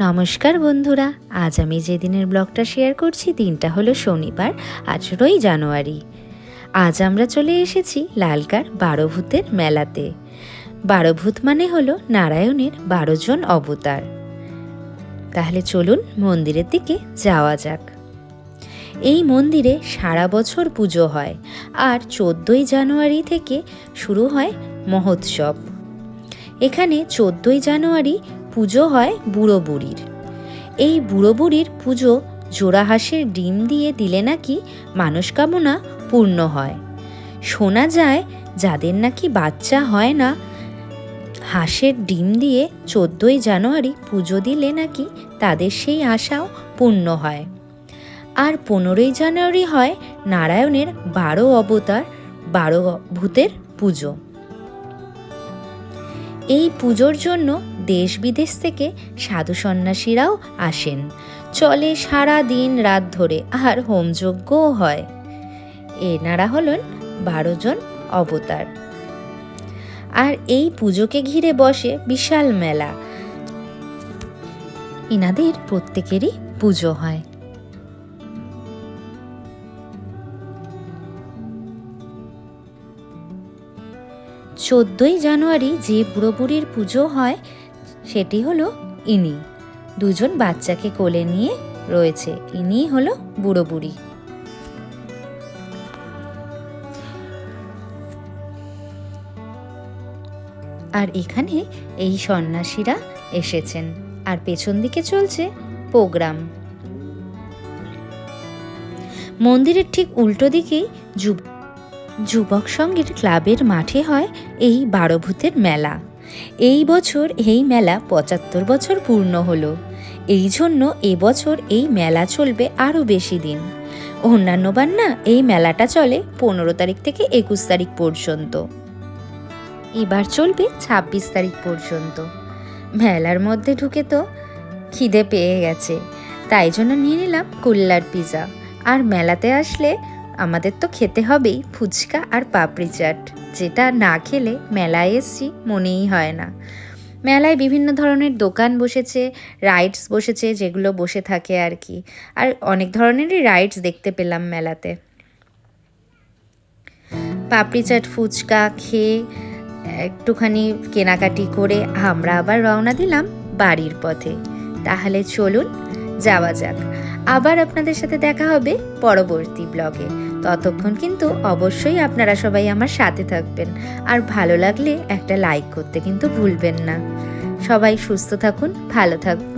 নমস্কার বন্ধুরা, আজ আমি যে দিনের ব্লগটা শেয়ার করছি দিনটা হলো শনিবার, 18ই জানুয়ারি। আজ আমরা চলে এসেছি লালকার বারোভূতের মেলাতে। বারোভূত মানে হলো নারায়ণের 12 জন অবতার। তাহলে চলুন মন্দিরের দিকে যাওয়া যাক। এই মন্দিরে সারা বছর পুজো হয়, আর 14ই জানুয়ারি থেকে শুরু হয় মহোৎসব। এখানে 14ই জানুয়ারি পুজো হয় বুড়ো বুড়ির। এই বুড়ো বুড়ির পুজো জোড়া হাঁসের ডিম দিয়ে দিলে নাকি মানসকামনা পূর্ণ হয়। শোনা যায় যাদের নাকি বাচ্চা হয় না, হাঁসের ডিম দিয়ে 14ই জানুয়ারি পুজো দিলে নাকি তাদের সেই আশাও পূর্ণ হয়। আর 15ই জানুয়ারি হয় নারায়ণের 12 অবতার 12 ভূতের পুজো। এই পুজোর জন্য দেশ বিদেশ থেকে সাধু সন্ন্যাসীরাও আসেন। চলে সারা দিন রাত ধরে, আর হোমযজ্ঞও হয়। এনারা হলেন 12 জন অবতার। আর এই পুজোকে ঘিরে বসে বিশাল মেলা। এনাদের প্রত্যেকেরই পুজো হয়। চোদ্দই জানুয়ারি যে বুড়ো বুড়ির পুজো হয় সেটি হলো ইনি। 2 জন বাচ্চাকে কোলে নিয়ে রয়েছে, ইনি হলো বুড়ো বুড়ি। আর এখানে এই সন্ন্যাসীরা এসেছেন, আর পেছন দিকে চলছে প্রোগ্রাম। মন্দিরের ঠিক উল্টো দিকেই যুবক সংঘের ক্লাবের মাঠে হয় এই বারোভূতের মেলা। এই বছর এই মেলা 75 বছর পূর্ণ হলো। এই জন্য এবছর এই মেলা চলবে আরও বেশি দিন। অন্যান্যবার না এই মেলাটা চলে 15 তারিখ থেকে 21 তারিখ পর্যন্ত, এবার চলবে 26 তারিখ পর্যন্ত। মেলার মধ্যে ঢুকে তো খিদে পেয়ে গেছে, তাই জন্য নিয়ে নিলাম কুল্লার পিৎজা। আর মেলাতে আসলে আমাদের তো খেতে হবেই ফুচকা আর পাপড়ি চাট, যেটা না খেলে মেলায় এসছি মনেই হয় না। মেলায় বিভিন্ন ধরনের দোকান বসেছে, রাইডস বসেছে, যেগুলো বসে থাকে আর কি। আর অনেক ধরনেরই রাইডস দেখতে পেলাম মেলাতে। পাপড়ি চাট ফুচকা খেয়ে একটুখানি কেনাকাটি করে আমরা আবার রওনা দিলাম বাড়ির পথে। তাহলে চলুন যাওয়া যাক। আবার আপনাদের সাথে দেখা হবে পরবর্তী ব্লগে। ততক্ষণ কিন্তু অবশ্যই আপনারা সবাই আমার সাথে থাকবেন, আর ভালো লাগলে একটা লাইক করতে কিন্তু ভুলবেন না। সবাই সুস্থ থাকুন, ভালো থাকুন।